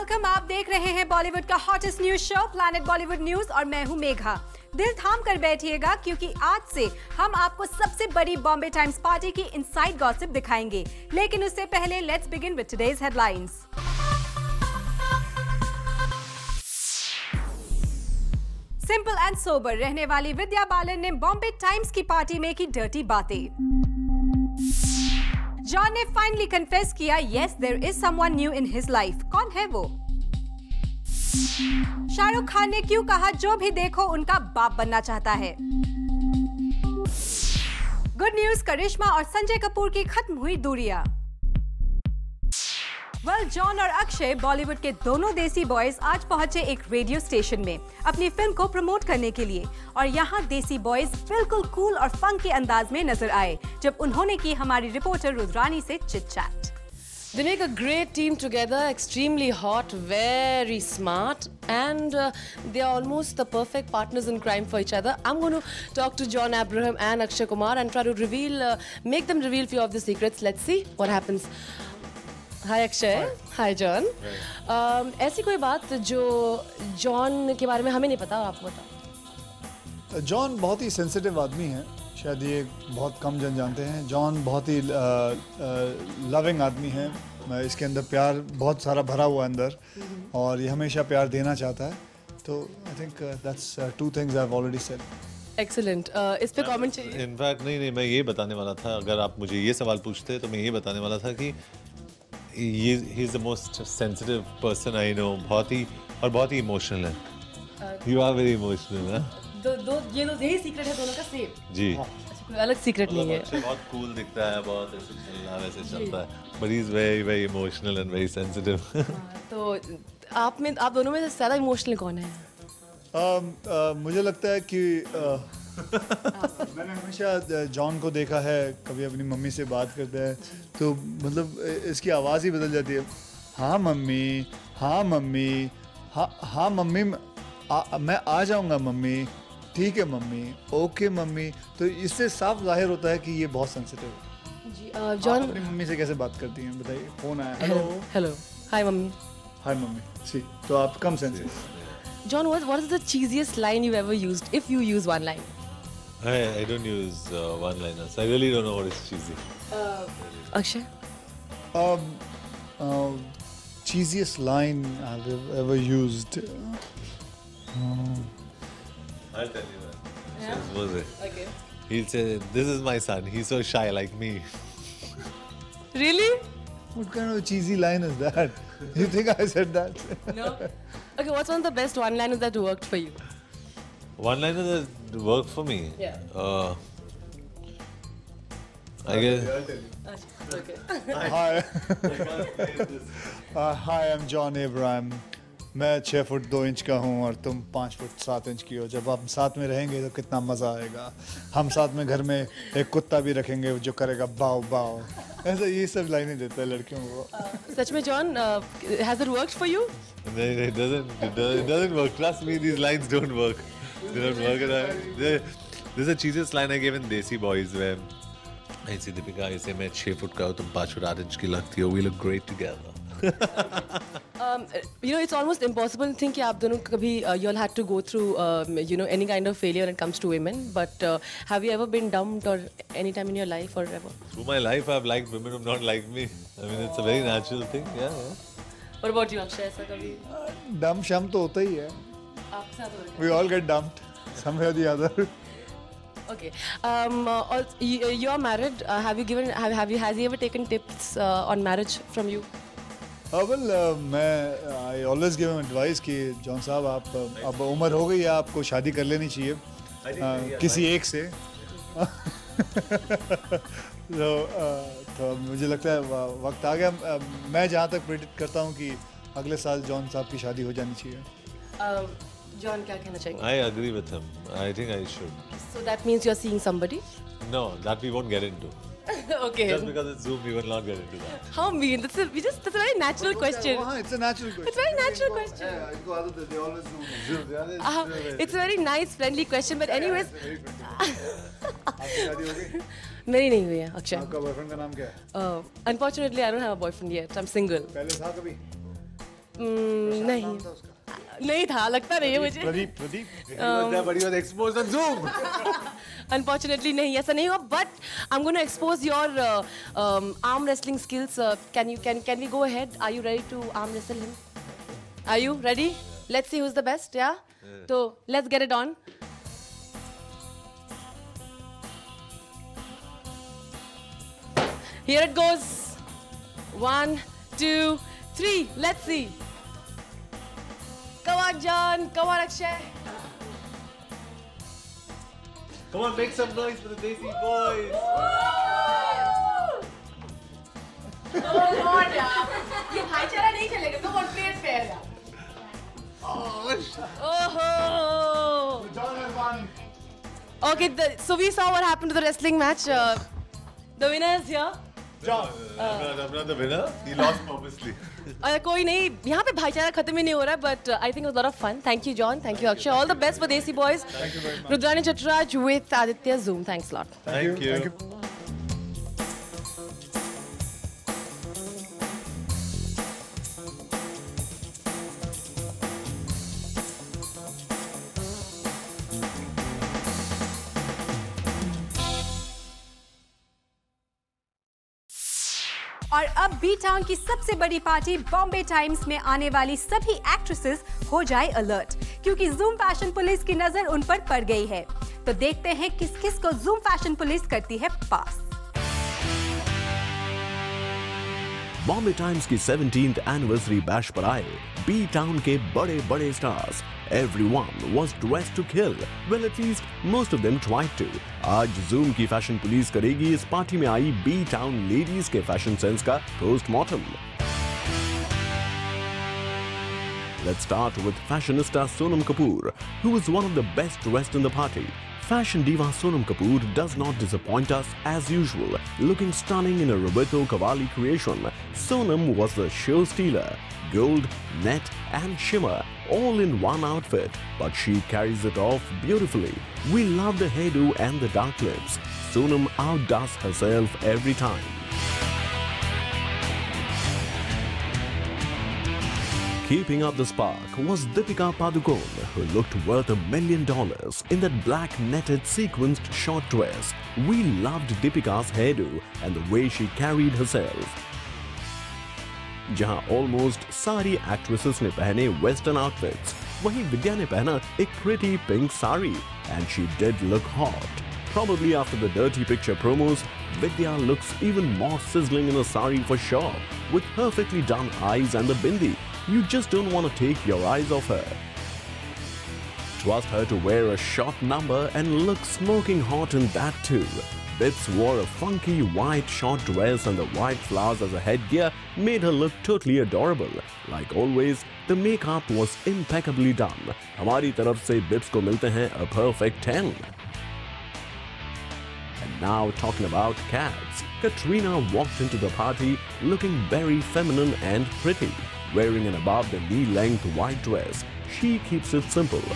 Welcome. आप देख रहे हैं बॉलीवुड का hottest news show planet Bollywood news और मैं हूं मेघा। दिल थाम कर बैठिएगा क्योंकि आज से हम आपको सबसे बड़ी बॉम्बे टाइम्स पार्टी की इनसाइड गॉसिप दिखाएंगे। लेकिन उससे पहले let's begin with today's headlines. Simple and sober रहने वाली विद्या बालन ने बॉम्बे टाइम्स की पार्टी में की डर्टी बातें। जॉन ने फाइनली कन्फेस किया, yes there is someone new in his life. कौन है वो? शाहरुख खान ने क्यों कहा जो भी देखो उनका बाप बनना चाहता है। गुड न्यूज, करिश्मा और संजय कपूर की खत्म हुई दूरियां। जॉन और अक्षय बॉलीवुड के दोनों देसी बॉयज आज पहुंचे एक रेडियो स्टेशन में अपनी फिल्म को प्रमोट करने के लिए और यहाँ देसी बॉयज बिल्कुल कूल और फंक के अंदाज में नजर आए जब उन्होंने की हमारी रिपोर्टर रुद्रानी से chit chat. They make a great team together, extremely hot, very smart, and they are almost the perfect partners in crime for each other. I'm going to talk to John Abraham and Akshay Kumar and try to make them reveal few of the secrets. Let's see what happens. Hi Akshay. Hi John. ऐसी कोई बात जो John के बारे में हमें नहीं पता और आपको पता? जॉन बहुत ही सेंसिटिव आदमी है, शायद ये बहुत कम जन जानते हैं। जॉन बहुत ही लविंग आदमी है, इसके अंदर प्यार बहुत सारा भरा हुआ अंदर और ये हमेशा प्यार देना चाहता है। तो I think that's two things I have already said. Excellent. इस पे कमेंट चाहिए? इनफैक्ट नहीं, मैं ये बताने वाला था, अगर आप मुझे ये सवाल पूछते तो मैं ये बताने वाला था कि he is the most sensitive person I know. बहुत ही इमोशनल है। यू आर वेरी इमोशनल है। यही सीक्रेट है दोनों का सेम? जी। अच्छा, कोई अलग सीक्रेट नहीं है। बहुत कूल दिखता है, बहुत ऐसे चलना वैसे चलता है, but he is very emotional and very sensitive. तो आप दोनों में से ज्यादा इमोशनल कौन है? मुझे लगता है कि मैंने हमेशा जॉन को देखा है, कभी अपनी मम्मी से बात करता है तो मतलब इसकी आवाज़ ही बदल जाती है। हाँ मम्मी, हाँ मम्मी, हाँ मम्मी, मैं आ जाऊँगा मम्मी, ठीक है मम्मी, ओके मम्मी। तो इससे साफ जाहिर होता है कि ये बहुत सेंसिटिव है। जी। जॉन अपनी मम्मी से कैसे बात करती हैं बताइए? फोन आया, हेलो, हाय मम्मी। हाय मम्मी। सी, तो आप कम sensitive. John, what is the cheesiest line you've ever used, if you use one line? I don't use one-liners. I really don't know what is cheesy. Akshay? Cheesiest line I've ever used. I'll tell you that. Yeah? Was it? Okay. He'll say, "This is my son. He's so shy like me." Really? What kind of cheesy line is that? You think I said that? No. Okay, what's one of the best one-liners that worked for you? One-liner that worked for me. Yeah. I guess. I'll tell you. Okay. Hi, I'm John Abraham. मैं 6 foot 2 inch का हूँ और तुम 5 foot 7 inch की हो। जब हम साथ में रहेंगे तो कितना मज़ा आएगा। हम साथ में घर में एक कुत्ता भी रखेंगे जो करेगा बाव बाव। ऐसा ये सब लाइनें देता है लड़कियों को। सच में John, has it worked for you? No, it doesn't work. Trust me, these lines don't work. They don't work at all. This is a cheesiest line I gave in Desi Boys where I see Deepika, I say मैं 6 foot का हूँ, तुम 5 foot 8 inch की लगती हो. We look great together. You know, it's almost impossible to think कि आप दोनों कभी you all had to go through you know, any kind of failure when it comes to women. But have you ever been dumped or any time in your life or ever? Through my life, I've liked women who've not liked me. I mean, it's a very natural thing. Yeah. What about you, Akshay? ऐसा कभी डम शम तो होता ही है। आपके साथ हो? We all get dumped somewhere or the other. Okay. You're married. Has he ever taken tips on marriage from you? मैं I always give him advice कि जॉन साहब आप अब उम्र हो गई है, आपको शादी कर लेनी चाहिए किसी एक से। तो मुझे लगता है वक्त आ गया। मैं जहाँ तक प्रेडिक्ट करता हूँ कि अगले साल जॉन साहब की शादी हो जानी चाहिए। जॉन क्या कहना चाहेंगे? I agree with him. I think I should. So that means you're seeing somebody? No, that we won't get into. Okay. Just because it's Zoom, we will not get into that. How mean? That's a very natural question. It's a natural question. It's a very natural question. Yeah, इनको आदत है, they always do. It's a very nice, friendly question. But anyways, आपकी शादी हो गई? मेरी नहीं हुई है, अक्षय। आपका बॉयफ्रेंड का नाम क्या है? Unfortunately, I don't have a boyfriend yet. I'm single. पहले था कभी? नहीं था, लगता नहीं है मुझे। Pradeep But he was exposed on Zoom. Unfortunately नहीं, ऐसा नहीं हुआ. But I'm going to expose your arm wrestling skills. Can we go ahead? Are you ready to arm wrestle him? Are you ready? Let's see who's the best. Yeah. So let's get it on. Here it goes. 1, 2, 3. Let's see. Come on, John. Come on, Akshay. Come on, make some noise for the Desi boys. Oh Lord, यार. ये भाईचारा नहीं चलेगा. Come on, play it fair, यार. Oh. John has won. Okay, so we saw what happened to the wrestling match. The winner is here. John. I'm not the winner. He lost purposely. कोई नहीं, यहाँ पे भाईचारा खत्म ही नहीं हो रहा है, but I think it was a lot of fun. Thank you, John. Thank you, Akshay. All the best for Desi Boys. Thank you very much. Rudrani Chatraj with Aditya Zoom. Thanks a lot. Thank you. Thank you. और अब B town की सबसे बड़ी party Bombay times में आने वाली सभी actresses हो जाए अलर्ट, क्योंकि जूम फैशन पुलिस की नजर उन पर पड़ गई है। तो देखते हैं किस किस को जूम फैशन पुलिस करती है पास। बॉम्बे टाइम्स की 17th एनिवर्सरी बैश पर आए बी टाउन के बड़े बड़े stars. Everyone was dressed to kill. Well, at least most of them tried to. आज जूम की फैशन पुलिस करेगी इस पार्टी में आई बी टाउन लेडीज के फैशन सेंस का postmortem. Let's start with fashionista Sonam Kapoor, who was one of the best dressed in the party. Fashion diva Sonam Kapoor does not disappoint us as usual. Looking stunning in a Roberto Cavalli creation, Sonam was the show stealer. Gold, net and shimmer all in one outfit, but she carries it off beautifully. We love the hairdo and the dark lips. Sonam outdoes herself every time. Keeping up the spark was Deepika Padukone, who looked worth $1 million in that black netted sequenced short dress. We loved Deepika's hairdo and the way she carried herself. जहां almost सारी actresses ने पहने western outfits, वहीं विद्या ने पहना एक pretty pink sari and she did look hot. Probably after the dirty picture promos, Vidya looks even more sizzling in a sari for sure, with perfectly done eyes and the bindi. You just don't want to take your eyes off her. Trust her to wear a short number and look smoking hot in that too. Bibs wore a funky white short dress and the white flowers as a headgear made her look totally adorable. Like always, the makeup was impeccably done. हमारी तरफ से Bibs को मिलते हैं a perfect 10. And now talking about cats, Katrina walked into the party looking very feminine and pretty. Wearing an above the knee length white dress, she keeps it simple.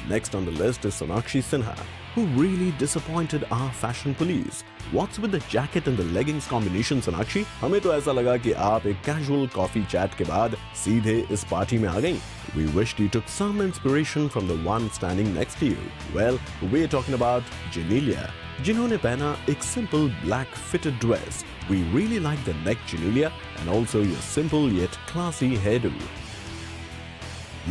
Next on the list is Sonakshi Sinha, who really disappointed our fashion police. What's with the jacket and the leggings combination, Sonakshi? हमें तो ऐसा लगा कि आप एक casual coffee chat के बाद सीधे इस पार्टी में आ गईं. We wished you took some inspiration from the one standing next to you. Well, we're talking about Genelia, जिन्होंने पहना एक simple black fitted dress. We really like the neck, Genelia, and also your simple yet classy hairdo.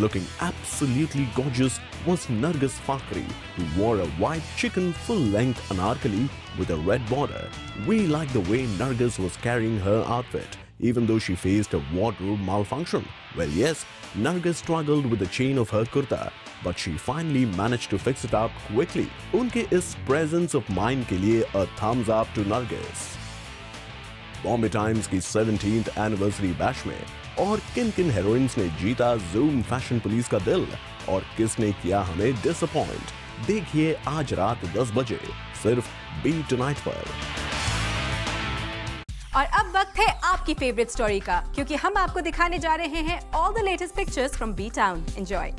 Looking absolutely gorgeous was Nargis Fakhri, who wore a white chicken full-length anarkali with a red border. We like the way Nargis was carrying her outfit, even though she faced a wardrobe malfunction. Well, yes, Nargis struggled with the chain of her kurta, but she finally managed to fix it up quickly. उनके इस presence of mind के लिए a thumbs up to Nargis. Bombay times की 17th anniversary bash में और किन हेरोइंस ने जीता जूम फैशन पुलिस का दिल और किसने किया हमें डिसअपॉइंट, देखिए आज रात 10 बजे सिर्फ बी टुनाइट पर. और अब वक्त है आपकी फेवरेट स्टोरी का, क्योंकि हम आपको दिखाने जा रहे हैं all the latest pictures from B town. Enjoy.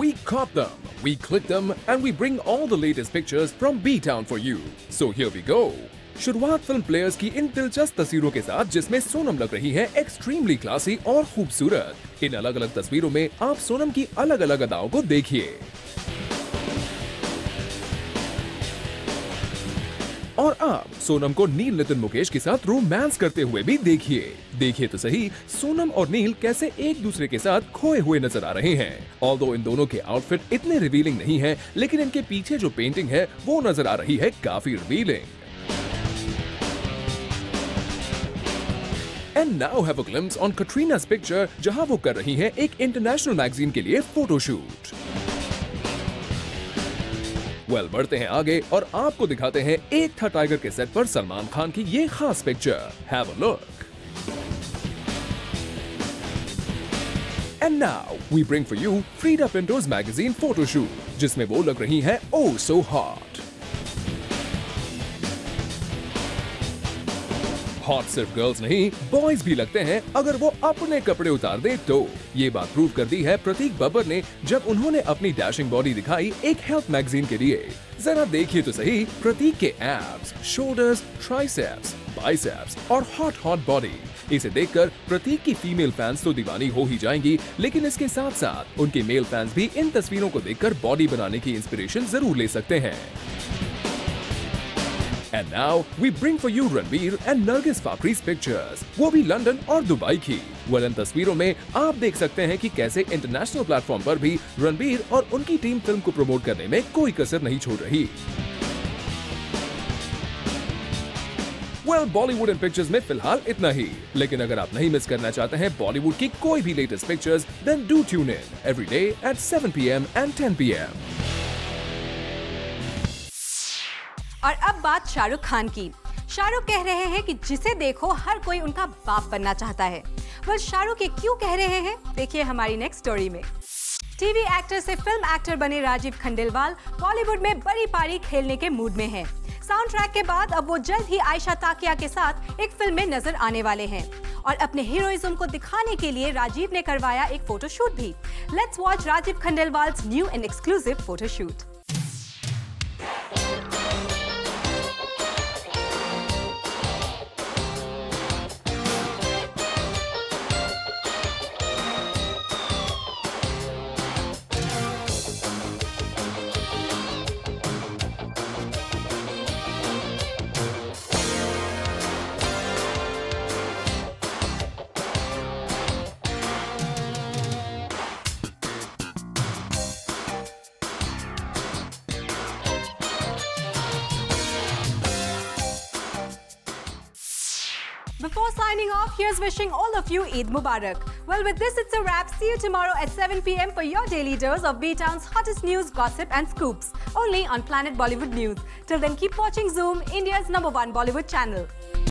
We caught them We click them and we bring all the latest pictures from B-Town for you. So here we go. शुरुआत film players की इन दिलचस्प तस्वीरों के साथ, जिसमें सोनम लग रही है एक्सट्रीमली क्लासी और खूबसूरत। इन अलग अलग तस्वीरों में आप सोनम की अलग अलग अदाओं को देखिए। और आप सोनम को नील नितिन मुकेश के साथ रोमांस करते हुए भी देखिए। देखिए तो सही, सोनम और नील कैसे एक दूसरे के साथ खोए हुए नजर आ रहे हैं। ऑल्दो इन दोनों के आउटफिट इतने रिवीलिंग नहीं है, लेकिन इनके पीछे जो पेंटिंग है वो नजर आ रही है काफी revealing. And now have a glimpse on Katrina's picture, जहां वो कर रही हैं एक इंटरनेशनल मैगजीन के लिए फोटोशूट। बढ़ते हैं आगे और आपको दिखाते हैं एक था टाइगर के सेट पर सलमान खान की ये खास picture. Have a look. And now we bring for you Frida Pinto's magazine photoshoot, जिसमें वो लग रही हैं oh so hot. हॉट सिर्फ गर्ल्स नहीं, बॉयज भी लगते हैं अगर वो अपने कपड़े उतार दे तो। ये बात प्रूव कर दी है प्रतीक बब्बर ने, जब उन्होंने अपनी डैशिंग बॉडी दिखाई एक हेल्थ मैगजीन के लिए। जरा देखिए तो सही प्रतीक के एब्स, शोल्डर्स, ट्राइसेप्स, बाइसेप्स और हॉट बॉडी। इसे देखकर प्रतीक की फीमेल फैंस तो दीवानी हो ही जाएंगी, लेकिन इसके साथ साथ उनके मेल फैंस भी इन तस्वीरों को देखकर बॉडी बनाने की इंस्पिरेशन जरूर ले सकते हैं। And now we bring for you Ranbir and Nargis Fakhri's pictures, वो भी लंदन और दुबई की। इन तस्वीरों में आप देख सकते हैं कि कैसे इंटरनेशनल प्लेटफॉर्म पर भी रणबीर और उनकी टीम फिल्म को प्रमोट करने में कोई कसर नहीं छोड़ रही। बॉलीवुड एंड पिक्चर्स में फिलहाल इतना ही, लेकिन अगर आप नहीं मिस करना चाहते हैं बॉलीवुड की कोई भी latest pictures, then do tune in every day at 7 PM and 10 PM. और अब बात शाहरुख खान की। शाहरुख कह रहे हैं कि जिसे देखो हर कोई उनका बाप बनना चाहता है। शाहरुख ये क्यों कह रहे हैं, देखिए हमारी नेक्स्ट स्टोरी में। टीवी एक्टर से फिल्म एक्टर बने राजीव खंडेलवाल बॉलीवुड में बड़ी पारी खेलने के मूड में हैं। साउंड ट्रैक के बाद अब वो जल्द ही आयशा ताकिया के साथ एक फिल्म में नजर आने वाले हैं और अपने हीरोइज्म को दिखाने के लिए राजीव ने करवाया एक फोटोशूट भी। Let's watch Rajiv Khandelwal's new and exclusive photoshoot. Before signing off, here's wishing all of you Eid Mubarak. With this, it's a wrap. See you tomorrow at 7 PM for your daily dose of B-Town's hottest news, gossip and scoops. Only on Planet Bollywood News. Till then, keep watching Zoom, India's #1 Bollywood channel.